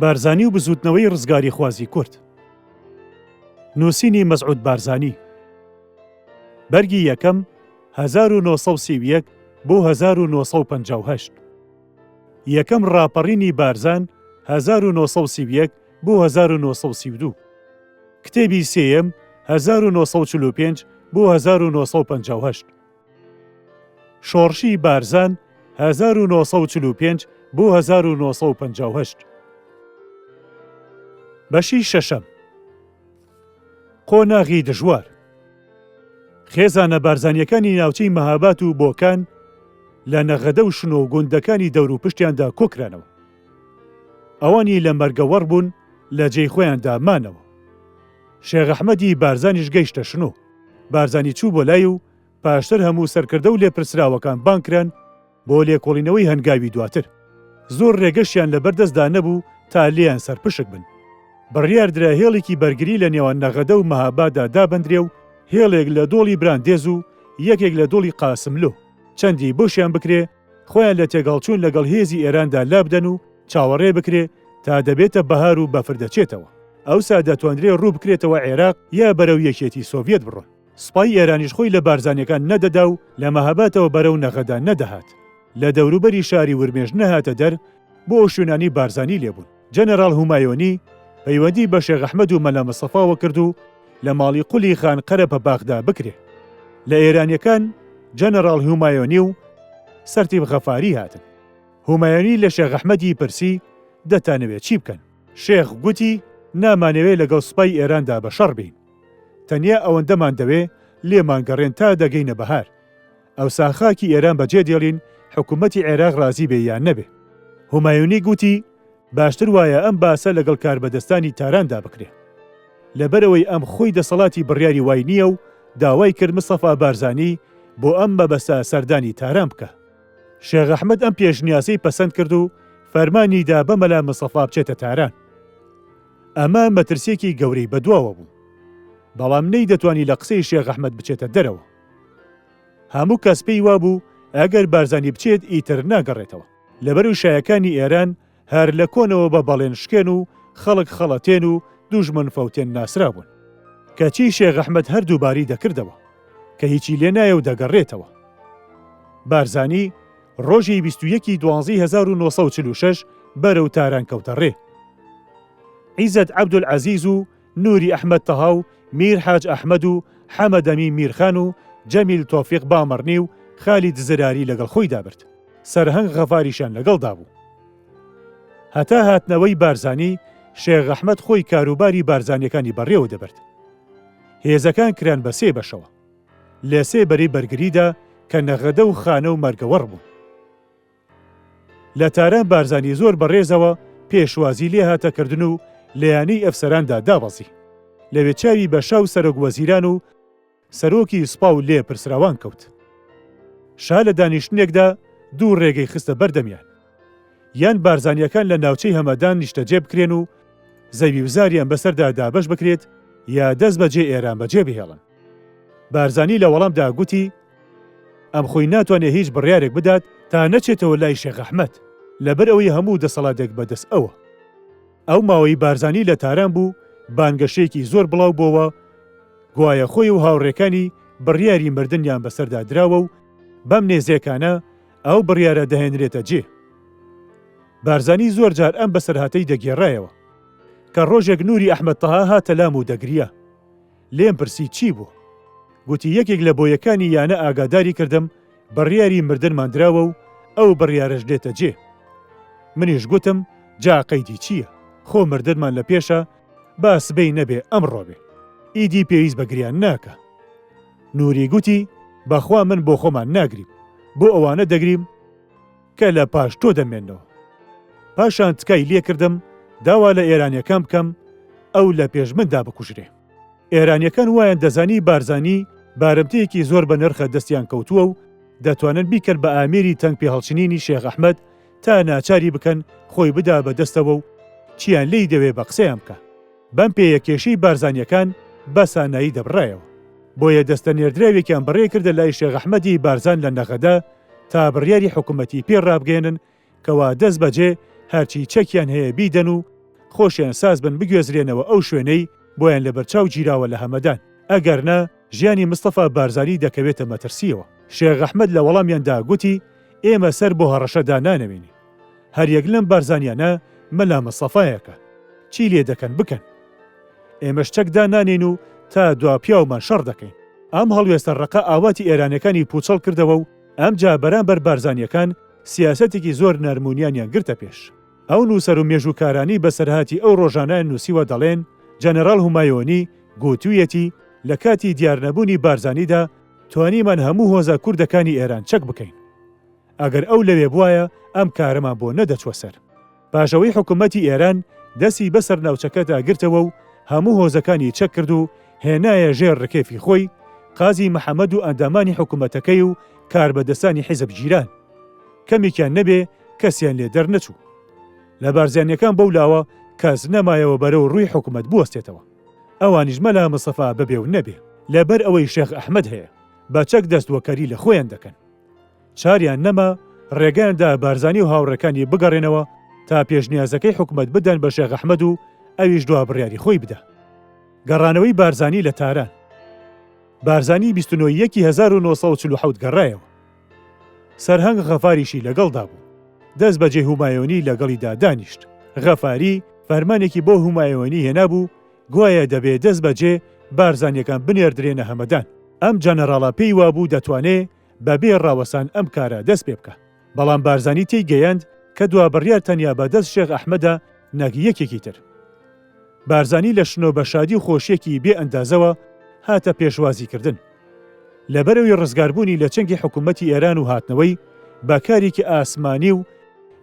بارزانی و بزوتنەوەی ڕزگاری خوازی کورد. نووسینی مەسعود بارزانی. بەرگی یەکەم 1931 بۆ 1958. یەکەم ڕاپەڕینی بارزان 1931 بۆ 1932. کتێبی سێیەم 1945 بۆ 1958. شۆڕشی بارزان 1945 بۆ 1958. بەشی شەشەم. قۆناغی دژوار. خێزانە بارزانیەکانی ناوچەی مەهاباد و بۆکان لە نەغەدە و شنۆ و گوندەکانی دەور و پشتیاندا کۆکرانەوە. ئەوانی لە مەرگەوەڕ بوون لە جێی خۆیاندا مانەوە. شێخ ئەحمەدی بارزانیش گەیشتە شنۆ. بارزانی چوو بۆ لای و پاشتر هەموو سەرکردە و لێپرسراوەکان بانکران بۆ لێکۆڵینەوەی هەنگاوی دواتر. زۆر ڕێگەشیان لە بەردەستدا نەبوو تا لێیان سەرپشک بن. بڕیاردرا هێڵێکی بەرگری لە نێوان نەغەدە و مەهاباددا دابەندرێ و هێڵێک لە دۆڵی براندێز و یەکێک لە دۆڵی قاسملۆ چەندی بۆشیان بکرێ، خۆیان لە تێگەڵچوون لەگەڵ هێزی ئێراندا لابدەن و چاوەڕێ بکرێ تا دەبێتە بەهار و بەفر دەچێتەوە. ئەوسا دەتوانرێ ڕوو بکرێتەوە عێراق یا بەرەو یەکێتی سۆڤێت بڕۆن. سوپای ئێرانیش خۆی لە بارزانیەکان نەدەدا و لە مەهابادەوە بەرەو نەغەدا نەدەهات. لە دەوروبەری شاری ورمێژ نەهاتە دەر بۆ شوێنانی بارزانی لێبوون. جەنەرال هومایۆنی پەیوەندی بە شێخ ئەحمەد و مەلا مەستەفاوە کرد و لە ماڵی قولی خان قەرەپە باغدا بکرێ. لە ئێرانیەکان جەنەرال هومایۆنی و سەرتیب غەفاری هاتن. هومایۆنی لە شێخ ئەحمەدی پرسی دەتانەوێت چی بکەن؟ شێخ گوتی نامانەوێت لەگەڵ سوپای ئێراندا بە شەڕ بین. تەنیا ئەوەندەمان دەوێ لێمان گەڕێن تا دەگەینە بەهار. ئەوسا خاکی ئێران بەجێ دێڵین حکوومەتی عێراق رازی بێ یان نەبێ. هومایۆنی گوتی باشتر وایە ئەم باسە لەگەڵ کاربەدەستانی تاراندا بکرێ. لەبەرەوەی ئەم خۆی دەسەڵاتی بڕیاری وای نییە و داوای کرد مستەفا بارزانی بۆ ئەم مەبەستە سەردانی تاران بکە. شێخ ئەحمەد ئەم پێشنیاسەی پەسەند کرد و فەرمانیدا بە مەلا مستەفا بچێتە تاران. ئەمە مەترسێکی گەورەی بەدواوە بوو. بەڵام نەی دەتوانی لە قسەی شێخ ئەحمەد بچێتە دەرەوە. هەموو کەس پێی وابوو ئەگەر بارزانی بچێت ئیتر ناگەڕێتەوە. لەبەر وشایەکانی ئێران هەر لە کۆنەوە بە بەڵێن شکێن و خەڵک خەڵەتێن و دوژمن فەوتێن ناسرا بوون. کەچی شێخ ئەحمەد هەردووباری دەکردەوە کە هیچی لێ نایە و دەگەڕێتەوە. بارزانی ڕۆژی 21/12/1946 بەرەو تاران کەوتە ڕێ. عیزەت عەبدولعەزیز و نووری ئەحمەد تەها و میر حاج ئەحمەد و حەمەدەمی میرخان و جەمیل تۆفیق بامەڕنی و خالید زراری لەگەڵ خۆی دابرد. سەرهەنگ غەفاریشان لەگەڵدا بوو. هەتا هاتنەوەی بارزانی شێخ ئەحمەد خۆی کاروباری بارزانیەکانی بەڕێوە دەبرد. هێزەکان کران بە سێ بەشەوە. لە سێ بەرەی بەرگریدا کە نەغەدە و خانە و مەرگەوەڕ بوون. لە تاران بارزانی زۆر بەڕێزەوە پێشوازی لێ هاتەکردن و لەیانەی ئەفسەراندا دابەزی. لەوێ چاوی بە شاو سەرۆک وەزیران و سەرۆکی سوپا و لێ پرسراوان کەوت. شا لە دانیشتنێکدا دوو ڕێگەی خستە بەردەمیان. یان بارزانیەکان لە ناوچەی هەمەدان نیشتەجێ بکرێن و زەوی وزاریان بەسەردا دابەش بکرێت یا دەست بەجێ ئێران بەجێ بهێڵن. بارزانی لە وەڵامدا گوتی ئەم خۆی ناتوانێت هیچ بڕیارێک بدات تا نەچێتەوە لای شێخ ئەحمەد لەبەر ئەوەی هەموو دەسەڵاتێک بەدەست ئەوە. ئەو ماوەی بارزانی لە تاران بوو بانگەشەیەکی زۆر بڵاو بووە، گوایە خۆی و هاوڕێکانی بڕیاری مردنیان بەسەردا دراوە و بەم نێزیەکانە ئەو بڕیارە دەهێنرێتە جێ. بارزانی زۆر جار ئەم بەسەرهاتەی دەگێڕایەوە کە ڕۆژێک نووری ئەحمەد تەها هاتە لام و دەگریا. لێم پرسی چی بوو؟ گوتی یەکێک لە بۆیەکانی یانە ئاگاداری کردم بڕیاری مردنمان دراوە و ئەو بڕیارەش دێتە جێ. منیش گوتم جا قەیدی چییە؟ خۆ مردنمان لە پێشە با سبەی نەبێ ئەمڕۆ بێ. ئیدی پێویست بە گریان ناکە. نووری گوتی بەخوا من بۆ خۆمان ناگریم، بۆ ئەوانە دەگریم کە لە پاش تۆ دەمێنەوە. پاشان تکای لێ کردم داوا لە ئێرانیەکان بکەم ئەو لە پێش مندا بکوژرێ. ئێرانیەکان وایان دەزانی بارزانی بارمتەیەکی زۆر بە نرخە دەستیان کەوتووە و دەتوانن بیکەن بە ئامێری تەنگ پێ هەڵچنینی شێخ ئەحمەد تا ناچاری بکەن خۆی بدا بەدەستەوە و چیان لی دەوێ بە قسەیان بکە. بەم پێیەکێشەی بارزانیەکان بەسانایی دەبڕایەوە. بۆیە دەستە نێردراوێکیان بڕێ کردە لای شێخ ئەحمەدی بارزان لە نەغەدا تا بڕیاری حکوومەتی پێ ڕابگەێنن کەوا دەست بەجێ هەرچی چەکیان هەیە بیدەن و خۆشیان ساز بن بگوێزرێنەوە ئەو شوێنەی بۆیان لە بەرچاو گیراوە لە هەمەدان ئەگەرنا ژیانی مستەفا بارزانی دەکەوێتە مەترسیەوە. شێخ ئەحمەد لە وەڵامیاندا گوتی ئێمە سەر بۆ هەڕەشەدا نانەوێنی، هەریەک لەم بارزانیانە مەلا مستەفایەکە، چی لێ دەکەن بکەن، ئێمەش چەکدا نانێن و تا دوا پیاومان شەڕ دەکەین. ئەم هەڵوێستە ڕقە ئاواتی ئێرانەکانی پوچەڵ کردەوە و ئەمجا بەرامبەر بارزانیەکان سیاسەتێکی زۆر نەرمونیانیان گرتە پێش. ئەو نووسەر و مێژووکارانی بەسەرهاتی ئەو ڕۆژانەیان نووسیوە دەڵێن جەنەرال هومایۆنی گوتوویەتی لە کاتی دیارنەبوونی بارزانیدا توانیمان هەموو هۆزە کوردەکانی ئێران چەک بکەین. ئەگەر ئەو لەوێ بوایە ئەم کارەمان بۆ نەدەچوە سەر. پاشەوەی حکوومەتی ئێران دەستی بەسەر ناوچەکەدا گرتەوە و هەموو هۆزەکانی چەک کرد و هێنایە ژێر ڕکێفی خۆی قازی محەممەد و ئەندامانی حکوومەتەکەی و کاربەدەستانی حیزب جیران. کەمێکیان نەبێ کەسیان لێ دەرنەچوو. لە بارزانیەکان بەو لاوە کەس نەمایەوە بەرەو ڕووی حکوومەت بوەستێتەوە. ئەوانیش مەلا مستەفا بەبێ و نەبێ لەبەر ئەوەی شێخ ئەحمەد هەیە بە چەک دەستوەکەری لە خۆیان دەکەن. چاریان نەما ڕێگەیاندا بارزانی و هاوڕەکانی بگەڕێنەوە تا پێشنیازەکەی حکوومەت بدەن بە شێخ ئەحمەد و ئەویش دوا بڕیاری خۆی بدە. گەڕانەوەی بارزانی لە تاران. بارزانی 1947 گەڕایەوە. سەرهەنگ غەفاریشی لەگەڵدا بوو. دەست بەجێ هومایۆنی لەگەڵیدا دانیشت. غەفاری فەرمانێکی بۆ هومایۆنی هێنابوو گوایە دەبێت دەست بەجێ بارزانیەکان بنێردرێنە هەمەدان. ئەم جەنەڕاڵە پێی وابوو دەتوانێت بەبێ ڕاوەسان ئەم کارە دەست پێ بکە. بەڵام بارزانی تێی گەیاند کە دوا بڕیار تەنیا بەدەست شێخ ئەحمەدە نەک یەکێکی تر. بارزانی لە شنۆ بە شادی و خۆشیەکی بێ ئەندازەوە هاتە پێشوازیکردن. لەبەرەوەی ڕزگاربوونی لە چەنگی حکوومەتی ئێران و هاتنەوەی بەکارێکی ئاسمانی و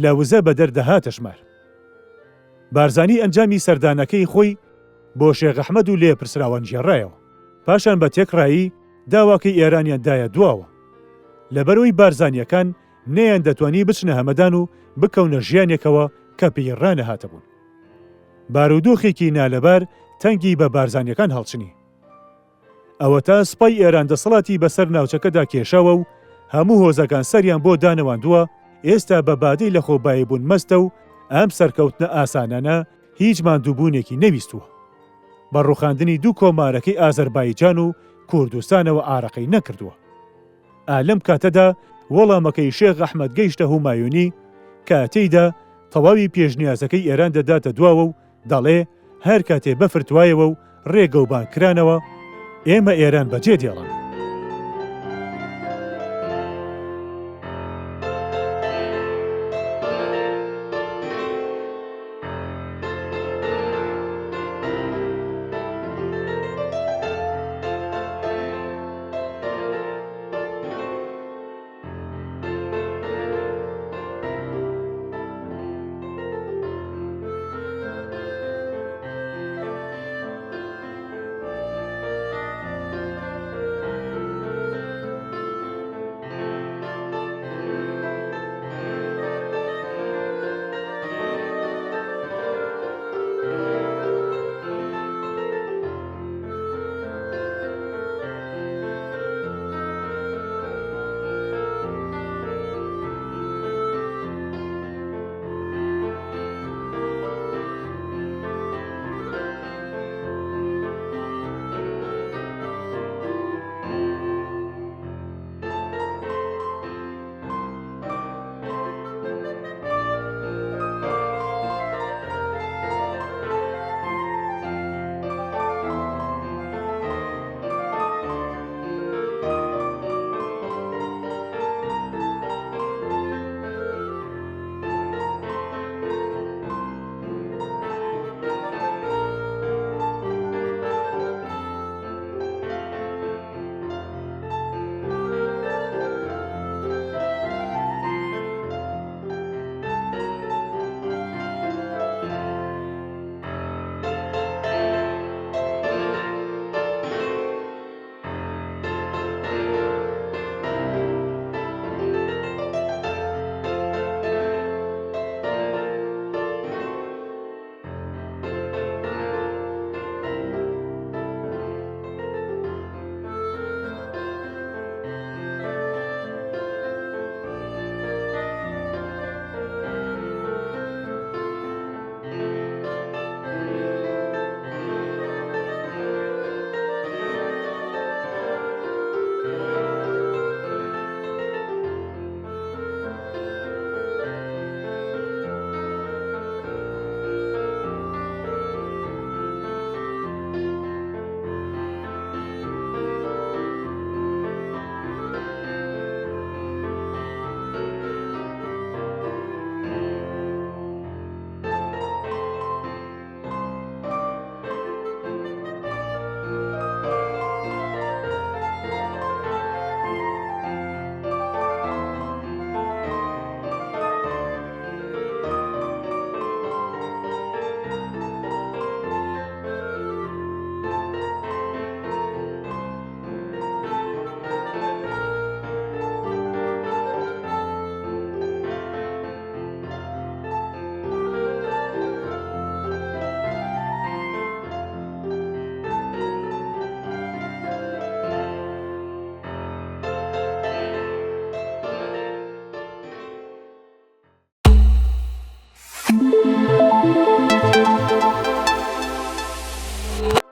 لە وزە بە دەردەهاتە ژمار. بارزانی ئەنجامی سەردانەکەی خۆی بۆ شێخ ئەحمەد و لێ پرسراوان ژێڕایەوە. پاشان بە تێکڕایی داواکەی ئێرانیاندایە دواوە. لەبەرەوەی بارزانیەکان نەیان دەتوانی بچنە هەمەدان و بکەونە ژیانێکەوە کە پەیڕانە هاتەبوون. بارودۆخێکی نالەبار تەنگی بە بارزانیەکان هەڵچنی. ئەوە تا سوپای ئێران دەسەڵاتی بەسەر ناوچەکەدا کێشاوە و هەموو هۆزەکان سەریان بۆ دانەواندووە ئێستا بە بادەی لە خۆبایی بوون مەستە و ئەم سەرکەوتنە ئاسانانە هیچ ماندووبوونێکی نەویستووە. بە ڕوخاندنی دوو کۆمارەکەی ئازەربایجان و کوردستانەوە ئارەقەی نەکردووە. ئالەم کاتەدا وەڵامەکەی شێخ ئەحمەد گەیشتە هومایۆنی کە تێیدا تەواوی پێشنیازەکەی ئێران دەداتە دواوە و دەڵێ هەر کاتێ بەفر توایەوە و ڕێگە و بانکرانەوە ئێمە ئێران بەجێ دێڵن.